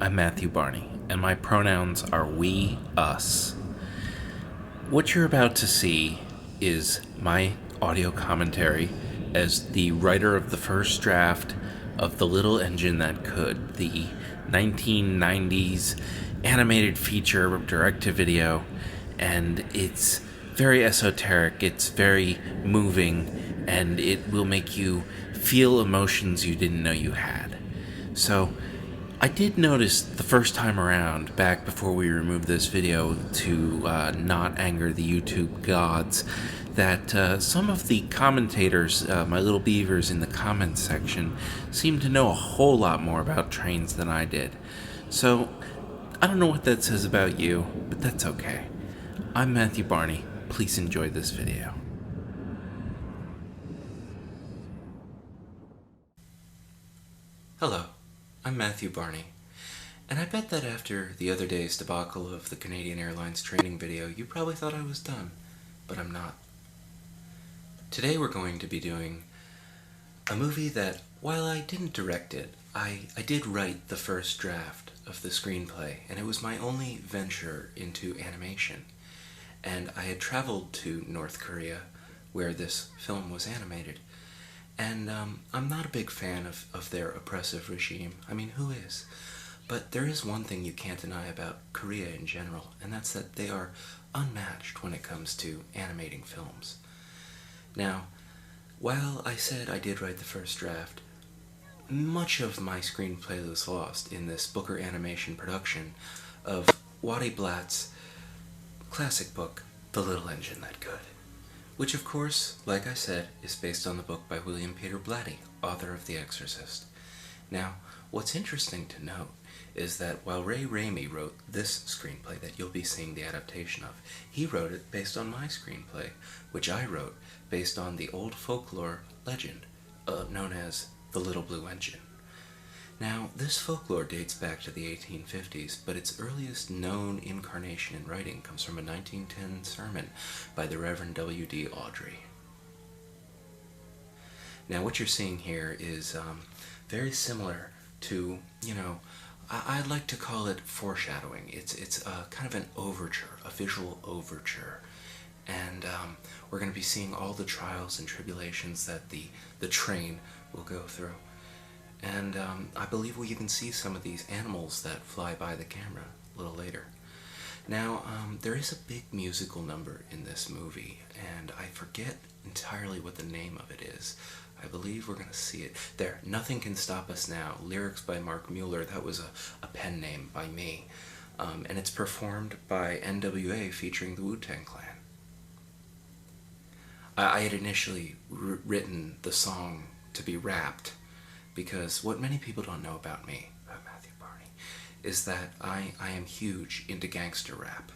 I'm Matthew Barney, and my pronouns are we, us. What you're about to see is my audio commentary as the writer of the first draft of The Little Engine That Could, the 1990s animated feature direct-to-video, and it's very esoteric, it's very moving, and it will make you feel emotions you didn't know you had. So, I did notice the first time around, back before we removed this video to not anger the YouTube gods, that some of the commentators, my little beavers in the comments section, seemed to know a whole lot more about trains than I did. So, I don't know what that says about you, but that's okay. I'm Matthew Barney. Please enjoy this video. Hello. I'm Matthew Barney, and I bet that after the other day's debacle of the Canadian Airlines training video, you probably thought I was done, but I'm not. Today we're going to be doing a movie that, while I didn't direct it, I did write the first draft of the screenplay, and it was my only venture into animation. And I had traveled to North Korea, where this film was animated. And I'm not a big fan of their oppressive regime. I mean, who is? But there is one thing you can't deny about Korea in general, and that's that they are unmatched when it comes to animating films. Now, while I said I did write the first draft, much of my screenplay was lost in this Booker animation production of Waddy Blatt's classic book, The Little Engine That Could. Which, of course, like I said, is based on the book by William Peter Blatty, author of The Exorcist. Now, what's interesting to note is that while Ray Raimi wrote this screenplay that you'll be seeing the adaptation of, he wrote it based on my screenplay, which I wrote based on the old folklore legend known as the Little Blue Engine. Now, this folklore dates back to the 1850s, but its earliest known incarnation in writing comes from a 1910 sermon by the Reverend W.D. Awdry. Now, what you're seeing here is very similar to, I'd like to call it foreshadowing. It's kind of an overture, a visual overture. And we're going to be seeing all the trials and tribulations that the train will go through. And I believe we'll even see some of these animals that fly by the camera a little later. Now, there is a big musical number in this movie, and I forget entirely what the name of it is. I believe we're going to see it. There, Nothing Can Stop Us Now, lyrics by Mark Mueller. That was a pen name by me. And it's performed by NWA featuring the Wu-Tang Clan. I had initially written the song to be rapped, because what many people don't know about me, Matthew Barney, is that I am huge into gangster rap.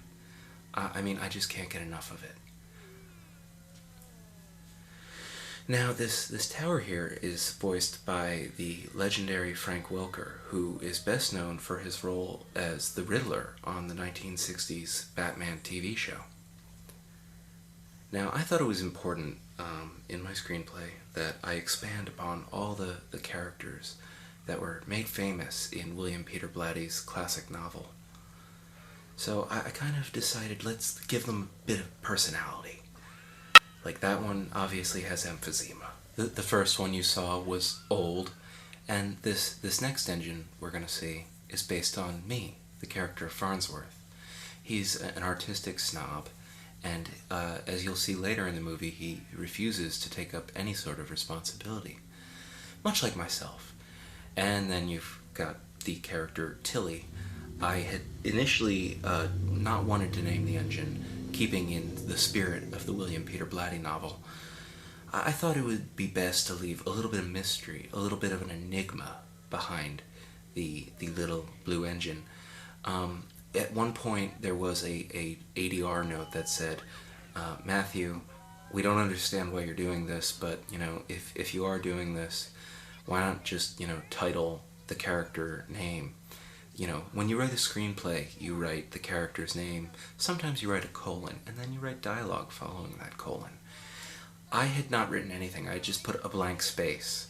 I mean, I just can't get enough of it. Now, this tower here is voiced by the legendary Frank Welker, who is best known for his role as the Riddler on the 1960s Batman TV show. Now, I thought it was important in my screenplay that I expand upon all the characters that were made famous in William Peter Blatty's classic novel. So I kind of decided, let's give them a bit of personality. Like, that one obviously has emphysema. The first one you saw was old, and this next engine we're going to see is based on me, the character of Farnsworth. He's an artistic snob, and as you'll see later in the movie, he refuses to take up any sort of responsibility, much like myself. And then you've got the character Tilly. I had initially not wanted to name the engine, keeping in the spirit of the William Peter Blatty novel. I thought it would be best to leave a little bit of mystery, a little bit of an enigma behind the little blue engine. At one point, there was a ADR note that said, Matthew, we don't understand why you're doing this, but, if you are doing this, why not just, title the character name? When you write a screenplay, you write the character's name. Sometimes you write a colon, and then you write dialogue following that colon. I had not written anything. I just put a blank space.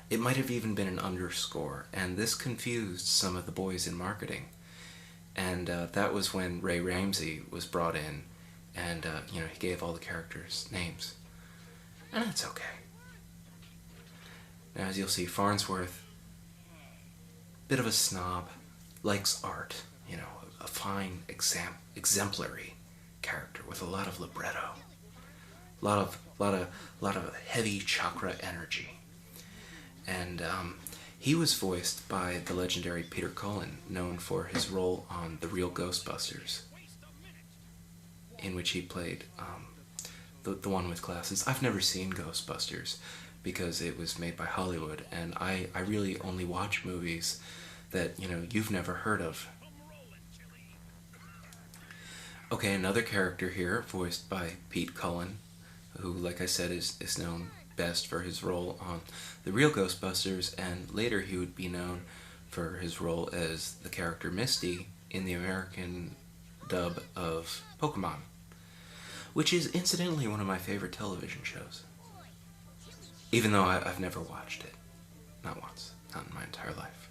It might have even been an underscore, and this confused some of the boys in marketing. And that was when Ray Ramsey was brought in, and he gave all the characters names. And that's okay. Now, as you'll see, Farnsworth, bit of a snob, likes art, a fine, exemplary character with a lot of libretto, a lot of heavy chakra energy. And he was voiced by the legendary Peter Cullen, known for his role on The Real Ghostbusters, in which he played the one with glasses. I've never seen Ghostbusters because it was made by Hollywood, and I really only watch movies that you've never heard of. Okay, another character here, voiced by Pete Cullen, who, like I said, is known best for his role on The Real Ghostbusters, and later he would be known for his role as the character Misty in the American dub of Pokemon, which is incidentally one of my favorite television shows, even though I've never watched it. Not once. Not in my entire life.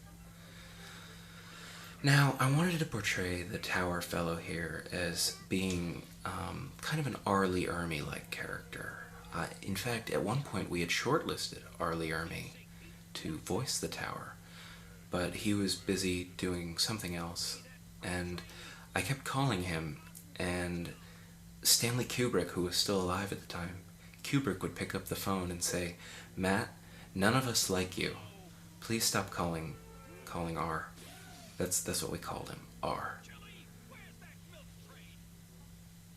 Now, I wanted to portray the Tower fellow here as being kind of an R. Lee Ermey-like character. In fact, at one point we had shortlisted R. Lee Ermey to voice the Tower, but he was busy doing something else, and I kept calling him, and Stanley Kubrick, who was still alive at the time, Kubrick would pick up the phone and say, "Matt, none of us like you. Please stop calling R." That's what we called him, R.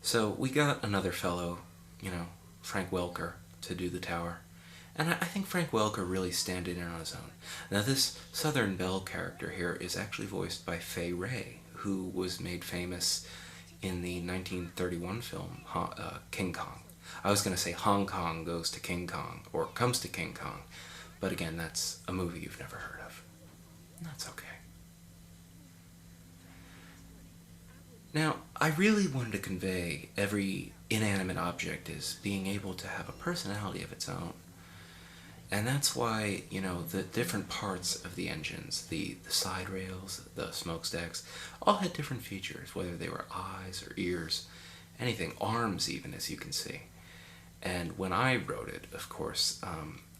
So we got another fellow, Frank Welker, to do the Tower. And I think Frank Welker really standing in on his own. Now this Southern Belle character here is actually voiced by Fay Wray, who was made famous in the 1931 film King Kong. I was going to say Hong Kong Goes to King Kong, or Comes to King Kong, but again, that's a movie you've never heard of. That's okay. Now, I really wanted to convey every inanimate object as being able to have a personality of its own. And that's why, the different parts of the engines, the side rails, the smokestacks, all had different features, whether they were eyes or ears, anything, arms even, as you can see. And when I wrote it, of course,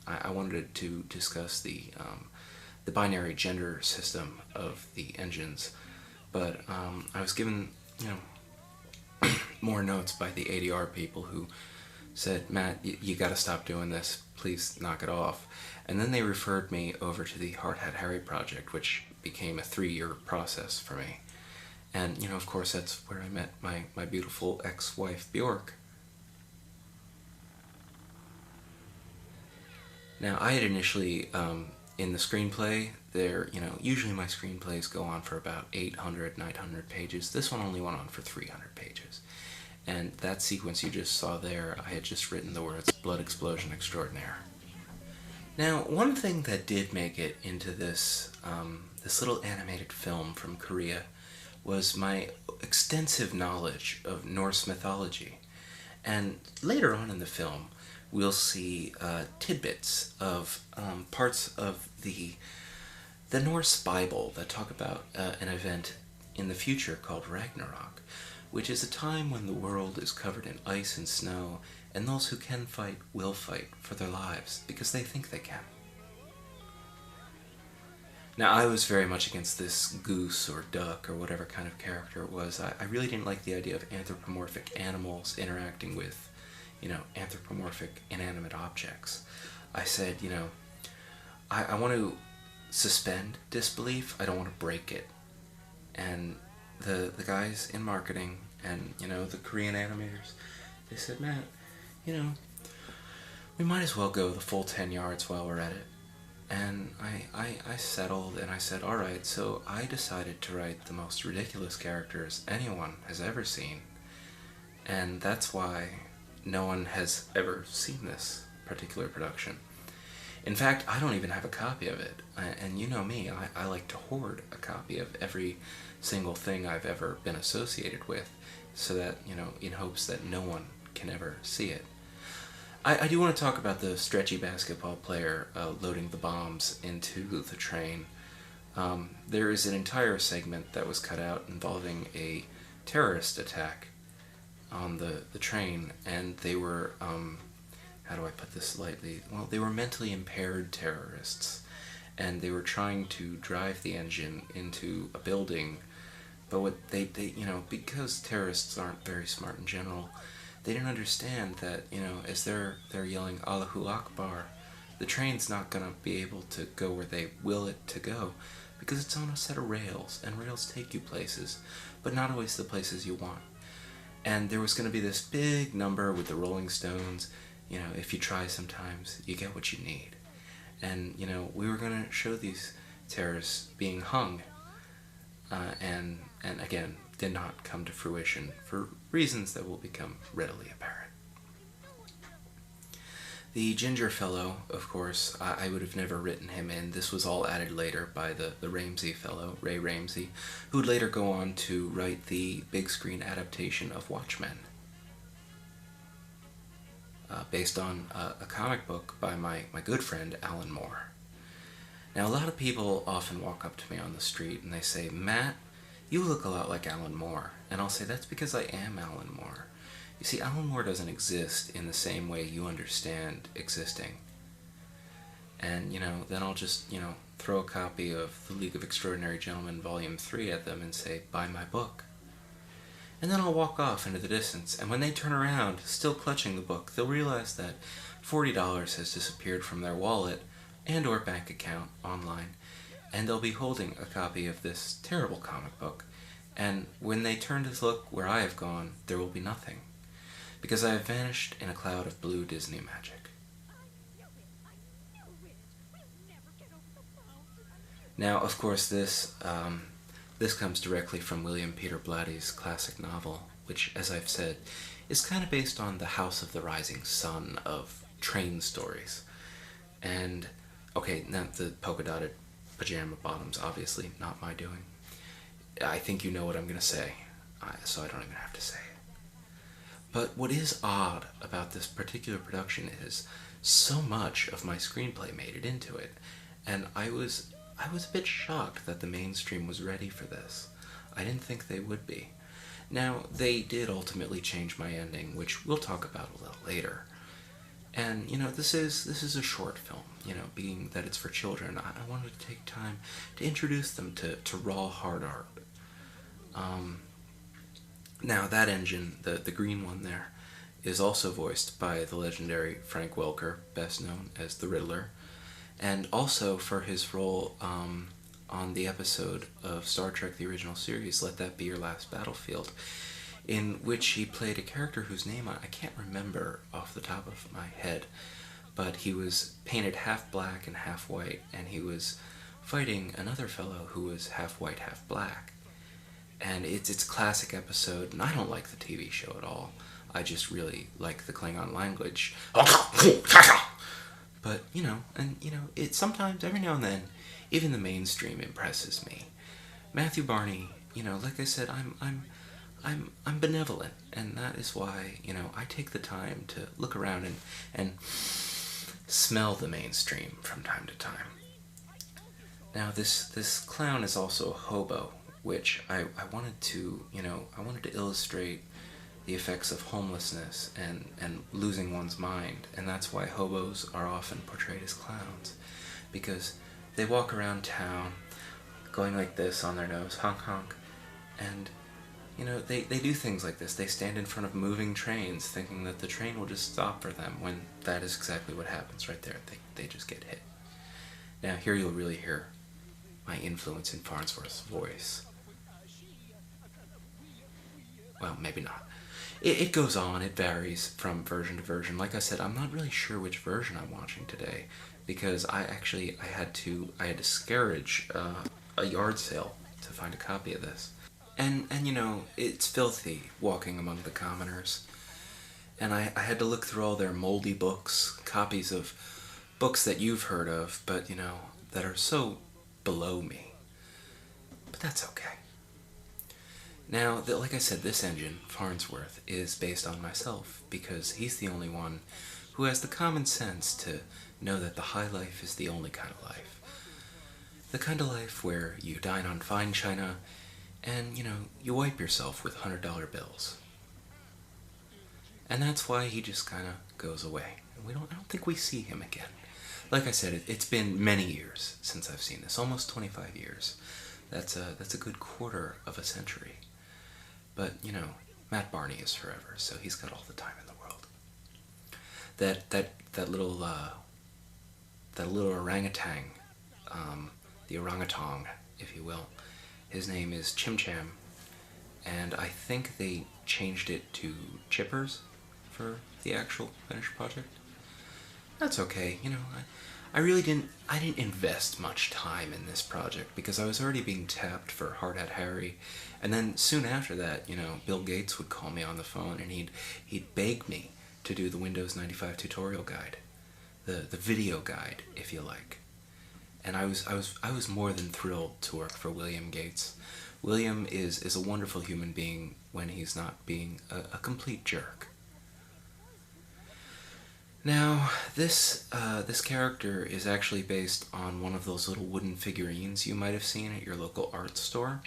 I wanted to discuss the binary gender system of the engines, but I was given, more notes by the ADR people who said, "Matt, you gotta stop doing this, please knock it off." And then they referred me over to the Hard Hat Harry project, which became a 3-year process for me. And, of course, that's where I met my beautiful ex-wife, Bjork. Now, I had initially, in the screenplay, usually my screenplays go on for about 800, 900 pages. This one only went on for 300 pages. And that sequence you just saw there, I had just written the words, "Blood Explosion Extraordinaire." Now, one thing that did make it into this little animated film from Korea was my extensive knowledge of Norse mythology. And later on in the film, we'll see tidbits of parts of the Norse Bible that talk about an event in the future called Ragnarok, which is a time when the world is covered in ice and snow, and those who can fight will fight for their lives because they think they can. Now, I was very much against this goose or duck or whatever kind of character it was. I really didn't like the idea of anthropomorphic animals interacting with, anthropomorphic inanimate objects. I said, I want to suspend disbelief. I don't want to break it. And the guys in marketing and, the Korean animators, they said, "Matt, we might as well go the full 10 yards while we're at it." And I settled and I said, all right, so I decided to write the most ridiculous characters anyone has ever seen. And that's why no one has ever seen this particular production. In fact, I don't even have a copy of it. And you know me, I like to hoard a copy of every single thing I've ever been associated with, so that, in hopes that no one can ever see it. I do want to talk about the stretchy basketball player loading the bombs into the train. There is an entire segment that was cut out involving a terrorist attack on the train, and they were, how do I put this lightly? Well, they were mentally impaired terrorists, and they were trying to drive the engine into a building, but what they because terrorists aren't very smart in general, they didn't understand that, as they're yelling Allahu Akbar, the train's not going to be able to go where they will it to go, because it's on a set of rails, and rails take you places, but not always the places you want. And there was going to be this big number with the Rolling Stones, if you try sometimes, you get what you need. And, we were going to show these terrorists being hung, and again, did not come to fruition for reasons that will become readily apparent. The ginger fellow, of course, I would have never written him in. This was all added later by the Ramsey fellow, Ray Ramsey, who would later go on to write the big screen adaptation of Watchmen, based on a comic book by my good friend Alan Moore. Now, a lot of people often walk up to me on the street and they say, "Matt, you look a lot like Alan Moore." And I'll say, that's because I am Alan Moore. You see, Alan Moore doesn't exist in the same way you understand existing. And, then I'll just, throw a copy of The League of Extraordinary Gentlemen Volume 3 at them and say, "Buy my book." And then I'll walk off into the distance, and when they turn around, still clutching the book, they'll realize that $40 has disappeared from their wallet and or bank account online, and they'll be holding a copy of this terrible comic book. And when they turn to look where I have gone, there will be nothing, because I have vanished in a cloud of blue Disney magic. Now, of course, this comes directly from William Peter Blatty's classic novel, which, as I've said, is kind of based on the House of the Rising Sun of train stories. And, okay, not the polka-dotted pajama bottoms, obviously, not my doing. I think you know what I'm going to say, so I don't even have to say it. But what is odd about this particular production is so much of my screenplay made it into it, and I was a bit shocked that the mainstream was ready for this. I didn't think they would be. Now, they did ultimately change my ending, which we'll talk about a little later. And, this is a short film, being that it's for children. I wanted to take time to introduce them to raw hard art. Now, that engine, the green one there, is also voiced by the legendary Frank Welker, best known as the Riddler, and also for his role on the episode of Star Trek the original series, Let That Be Your Last Battlefield, in which he played a character whose name I can't remember off the top of my head, but he was painted half black and half white, and he was fighting another fellow who was half white, half black. And it's a classic episode, and I don't like the TV show at all. I just really like the Klingon language. But, it sometimes, every now and then, even the mainstream impresses me. Matthew Barney, like I said, I'm benevolent, and that is why, I take the time to look around and smell the mainstream from time to time. Now, this clown is also a hobo, which I wanted to, I wanted to illustrate the effects of homelessness and losing one's mind, and that's why hobos are often portrayed as clowns, because they walk around town going like this on their nose, honk honk, and, they do things like this. They stand in front of moving trains thinking that the train will just stop for them, when that is exactly what happens right there. They just get hit. Now, here you'll really hear my influence in Farnsworth's voice. Well, maybe not. It goes on, it varies from version to version. Like I said, I'm not really sure which version I'm watching today, because I had to scourge a yard sale to find a copy of this. And it's filthy walking among the commoners. And I had to look through all their moldy books, copies of books that you've heard of, but, that are so below me. But that's okay. Now, like I said, this engine, Farnsworth, is based on myself because he's the only one who has the common sense to know that the high life is the only kind of life. The kind of life where you dine on fine china and, you wipe yourself with $100 bills. And that's why he just kind of goes away. And I don't think we see him again. Like I said, it's been many years since I've seen this, almost 25 years. That's a good quarter of a century. But, Matt Barney is forever, so he's got all the time in the world. That little orangutan, the orangutan, if you will, his name is Chim Cham, and I think they changed it to Chippers for the actual finished project. That's okay, I really didn't invest much time in this project because I was already being tapped for Hard Hat Harry, and then soon after that, Bill Gates would call me on the phone and he'd beg me to do the Windows 95 tutorial guide, the video guide, if you like. And I was more than thrilled to work for William Gates. William is a wonderful human being when he's not being a complete jerk. Now, this character is actually based on one of those little wooden figurines you might have seen at your local art store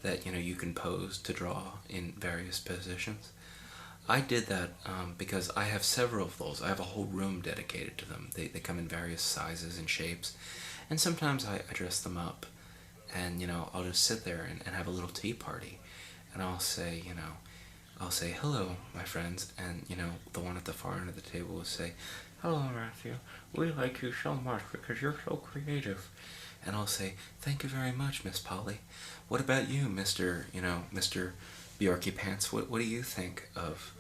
that, you can pose to draw in various positions. I did that because I have several of those. I have a whole room dedicated to them. They come in various sizes and shapes, and sometimes I dress them up, and, I'll just sit there and have a little tea party, and I'll say, hello, my friends, and, the one at the far end of the table will say, hello, Matthew, we like you so much because you're so creative. And I'll say, thank you very much, Miss Polly. What about you, Mr. Bjorky Pants? What do you think of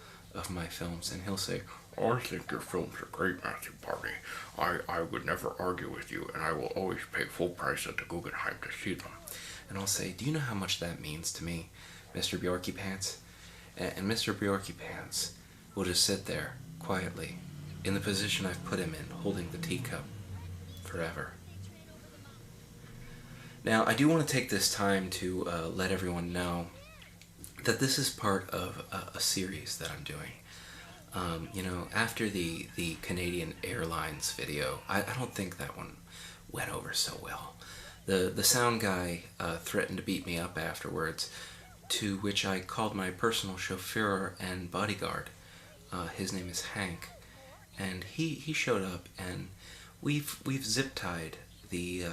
my films? And he'll say, I think your films are great, Matthew Barney. I would never argue with you, and I will always pay full price at the Guggenheim to see them. And I'll say, do you know how much that means to me, Mr. Bjorky Pants? And Mr. Bjorky Pants will just sit there, quietly, in the position I've put him in, holding the teacup, forever. Now, I do want to take this time to let everyone know that this is part of a series that I'm doing. After the Canadian Airlines video, I don't think that one went over so well. The sound guy threatened to beat me up afterwards, to which I called my personal chauffeur and bodyguard. His name is Hank, and he showed up, and we've zip tied we've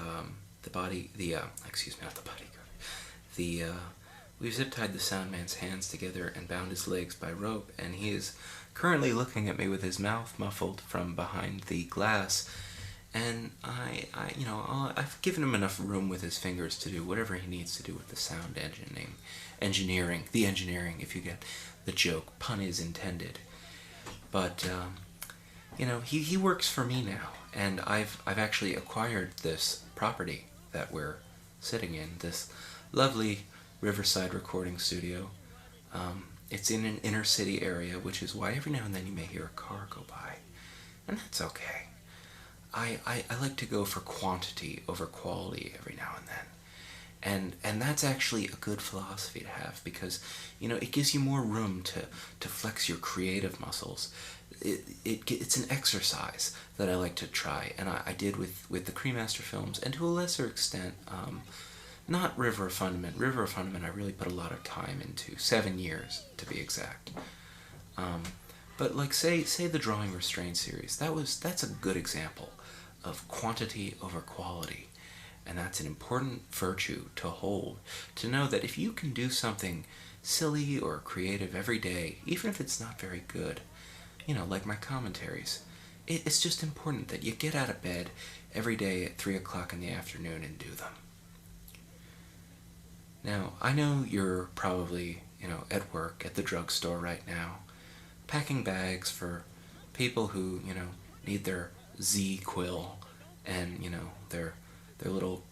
zip tied the sound man's hands together and bound his legs by rope, and he is currently looking at me with his mouth muffled from behind the glass. And I've given him enough room with his fingers to do whatever he needs to do with the sound engineering, if you get the joke. Pun is intended. But he works for me now, and I've actually acquired this property that we're sitting in, this lovely Riverside recording studio. It's in an inner city area, which is why every now and then you may hear a car go by, and that's okay. I like to go for quantity over quality every now and then. And that's actually a good philosophy to have because, it gives you more room to flex your creative muscles. It's an exercise that I like to try, and I did with the Cremaster films, and to a lesser extent, not River of Fundament. River of Fundament I really put a lot of time into, 7 years to be exact. But like say the Drawing Restraint series, that's a good example of quantity over quality, and that's an important virtue to hold, to know that if you can do something silly or creative every day, even if it's not very good, like my commentaries, it's just important that you get out of bed every day at 3 o'clock in the afternoon and do them. Now, I know you're probably, at work, at the drugstore right now, packing bags for people who, need their Z-Quill and, their little,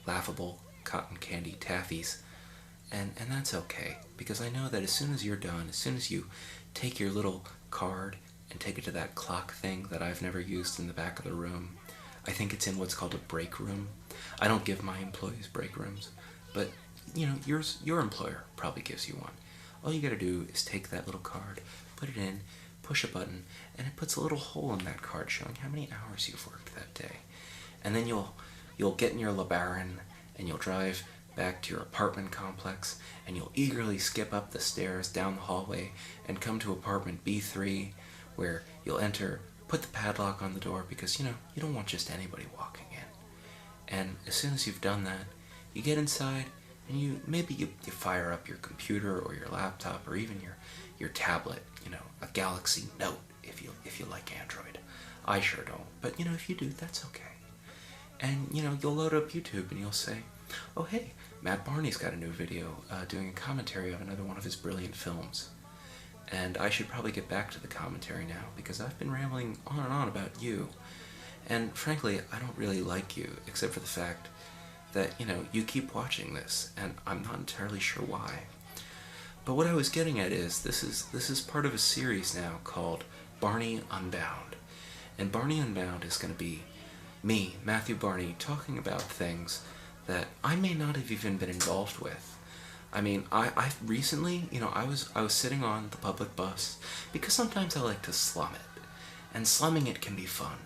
laughable cotton candy taffies. And that's okay, because I know that as soon as you're done, as soon as you take your little card and take it to that clock thing that I've never used in the back of the room, I think it's in what's called a break room. I don't give my employees break rooms, but your employer probably gives you one. All you gotta do is take that little card, put it in, push a button, and it puts a little hole in that card showing how many hours you've worked that day. And then you'll get in your LeBaron and you'll drive back to your apartment complex, and you'll eagerly skip up the stairs down the hallway and come to apartment B3, where you'll enter, put the padlock on the door, because you don't want just anybody walking in. And as soon as you've done that, you get inside and you fire up your computer or your laptop or even your tablet, a Galaxy Note if you like Android. I sure don't, but if you do, that's okay. And you'll load up YouTube and you'll say, oh hey, Matt Barney's got a new video doing a commentary of another one of his brilliant films. And I should probably get back to the commentary now, because I've been rambling on and on about you. And frankly, I don't really like you, except for the fact that, you keep watching this, and I'm not entirely sure why. But what I was getting at is, this is part of a series now called Barney Unbound. And Barney Unbound is going to be me, Matthew Barney, talking about things that I may not have even been involved with. I mean, I recently, I was sitting on the public bus, because sometimes I like to slum it. And slumming it can be fun.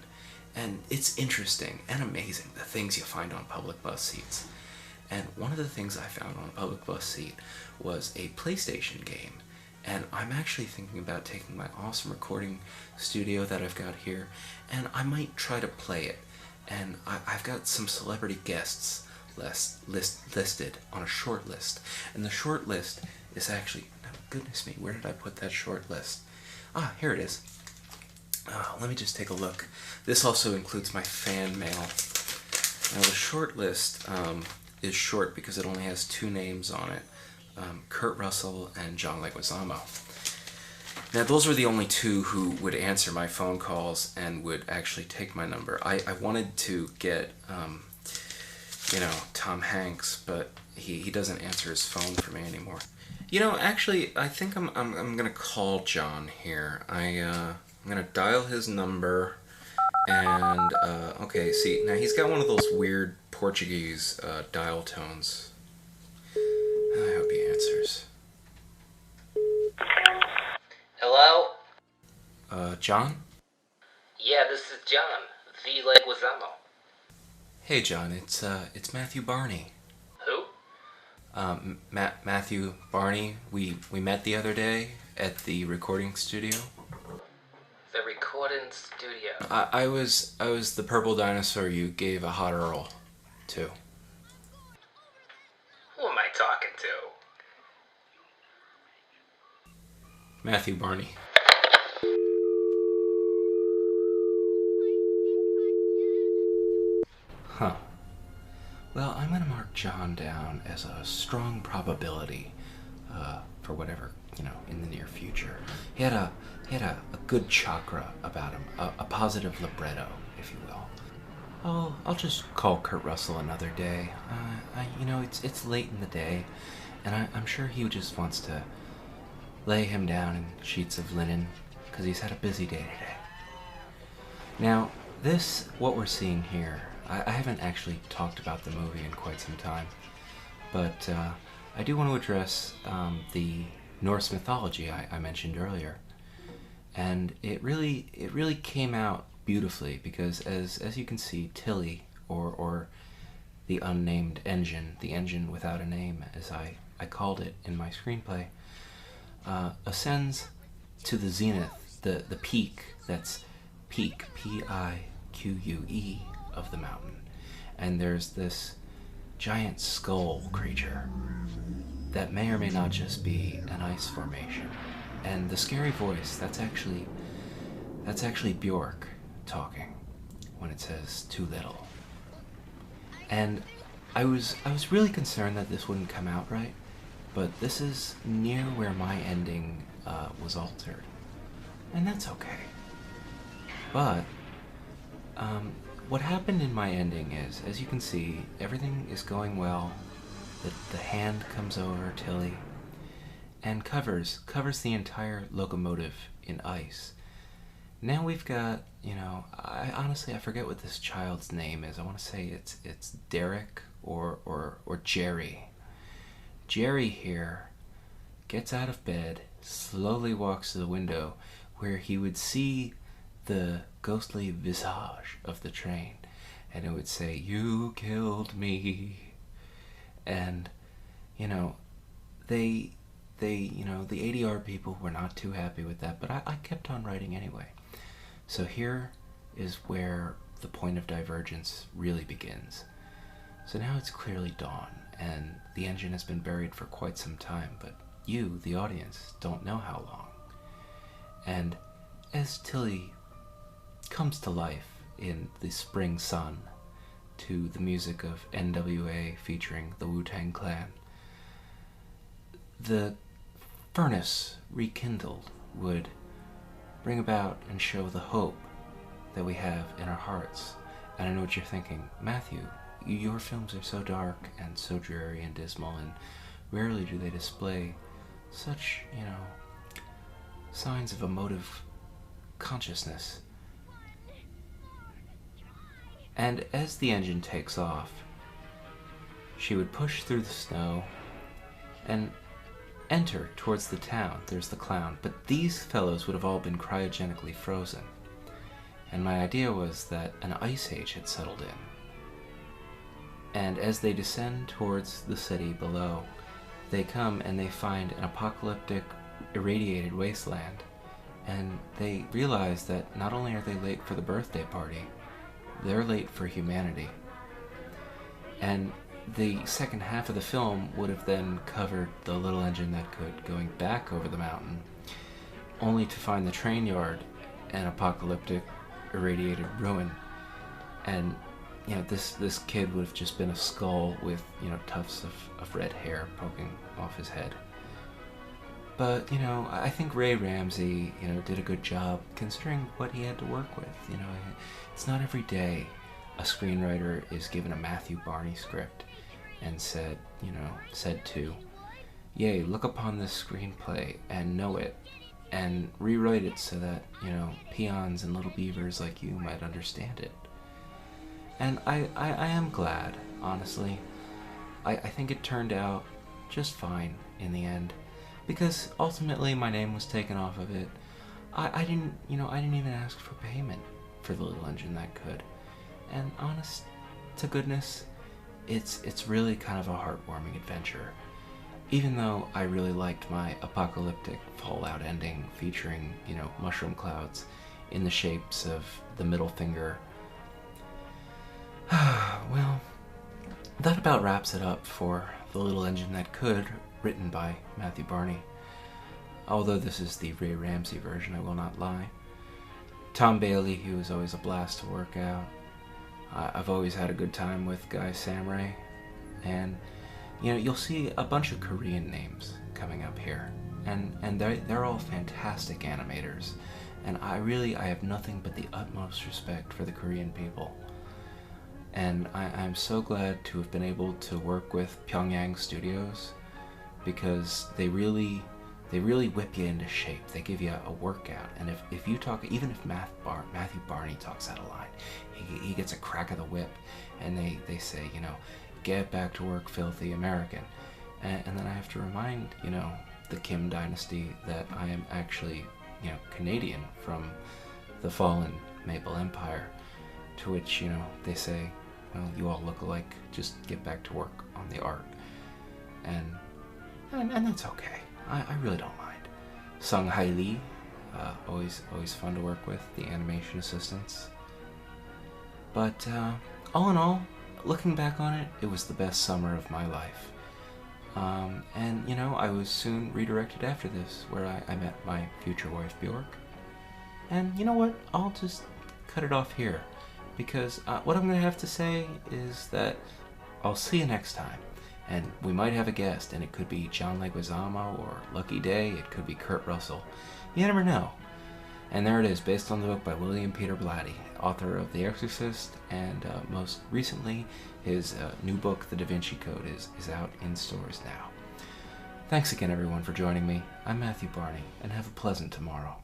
And it's interesting and amazing, the things you find on public bus seats. And one of the things I found on a public bus seat was a PlayStation game. And I'm actually thinking about taking my awesome recording studio that I've got here, and I might try to play it. And I've got some celebrity guests listed on a short list. And the short list is actually, oh, goodness me, where did I put that short list? Ah, here it is. Let me just take a look. This also includes my fan mail. Now the short list is short because it only has 2 names on it. Kurt Russell and John Leguizamo. Now those were the only 2 who would answer my phone calls and would actually take my number. I wanted to get, Tom Hanks, but he doesn't answer his phone for me anymore. Actually, I think I'm gonna call John here. I'm gonna dial his number, and okay, see, now he's got one of those weird Portuguese dial tones. I hope he answers. Hello? John? Yeah, this is John, V. Leguizamo. Hey John, it's Matthew Barney. Who? Matthew Barney. We met the other day at the recording studio. The recording studio. I was the purple dinosaur you gave a hot Earl to. Who am I talking to? Matthew Barney. Huh. Well, I'm gonna mark John down as a strong probability for whatever, in the near future. He had a good chakra about him, a positive libretto, if you will. I'll just call Kurt Russell another day. It's late in the day, and I'm sure he just wants to lay him down in sheets of linen, because he's had a busy day today. Now, what we're seeing here, I haven't actually talked about the movie in quite some time, but I do want to address the Norse mythology I mentioned earlier. And it really came out beautifully, because as you can see, Tilly, or the unnamed engine, the engine without a name, as I called it in my screenplay, ascends to the zenith, the peak, that's peak, P-I-Q-U-E, of the mountain. And there's this giant skull creature that may or may not just be an ice formation. And the scary voice, that's actually Bjork talking when it says too little. And I was really concerned that this wouldn't come out right, but this is near where my ending was altered. And that's okay. But what happened in my ending is, as you can see, everything is going well. The hand comes over Tilly and covers the entire locomotive in ice. Now we've got, I honestly forget what this child's name is. I want to say it's Derek or Jerry. Jerry here gets out of bed, slowly walks to the window where he would see the ghostly visage of the train, and it would say, "You killed me." And, the ADR people were not too happy with that, but I kept on writing anyway. So here is where the point of divergence really begins. So now it's clearly dawn, and the engine has been buried for quite some time, but you, the audience, don't know how long. And as Tilly comes to life in the spring sun to the music of NWA featuring the Wu-Tang Clan, the furnace rekindled would bring about and show the hope that we have in our hearts. And I know what you're thinking, Matthew, your films are so dark and so dreary and dismal, and rarely do they display such, signs of emotive consciousness. And as the engine takes off, she would push through the snow and enter towards the town. There's the clown, but these fellows would have all been cryogenically frozen. And my idea was that an ice age had settled in. And as they descend towards the city below, they come and they find an apocalyptic, irradiated wasteland. And they realize that not only are they late for the birthday party, they're late for humanity. And the second half of the film would have then covered the little engine that could going back over the mountain, only to find the train yard an apocalyptic, irradiated ruin. And this kid would have just been a skull with tufts of red hair poking off his head. But I think Ray Ramsey did a good job considering what he had to work with. It's not every day a screenwriter is given a Matthew Barney script and said to, "Yay, look upon this screenplay and know it and rewrite it so that peons and little beavers like you might understand it." And I am glad, honestly. I think it turned out just fine in the end, because ultimately my name was taken off of it. I didn't even ask for payment for the little engine that could. And honest to goodness, it's really kind of a heartwarming adventure. Even though I really liked my apocalyptic Fallout ending featuring, mushroom clouds in the shapes of the middle finger. Well, that about wraps it up for The Little Engine That Could, written by Matthew Barney. Although this is the Ray Ramsey version, I will not lie. Tom Bailey, he was always a blast to work out. I've always had a good time with Guy Samurai. And, you'll see a bunch of Korean names coming up here. And they're all fantastic animators. And I have nothing but the utmost respect for the Korean people. And I'm so glad to have been able to work with Pyongyang Studios, because they really whip you into shape. They give you a workout. And if you talk, even if Matthew Barney talks out of line, he gets a crack of the whip, and they say, "Get back to work, filthy American." And then I have to remind, the Kim dynasty that I am actually, Canadian from the fallen Maple Empire, to which, they say, "Well, you all look alike, just get back to work on the art." And that's okay. I really don't mind. Sung Hai Lee, always fun to work with, the animation assistants. But all in all, looking back on it, it was the best summer of my life. And I was soon redirected after this, where I met my future wife Bjork. And you know what? I'll just cut it off here, because what I'm going to have to say is that I'll see you next time. And we might have a guest, and it could be John Leguizamo or Lucky Day. It could be Kurt Russell. You never know. And there it is, based on the book by William Peter Blatty, author of The Exorcist, and most recently, his new book, The Da Vinci Code, is out in stores now. Thanks again, everyone, for joining me. I'm Matthew Barney, and have a pleasant tomorrow.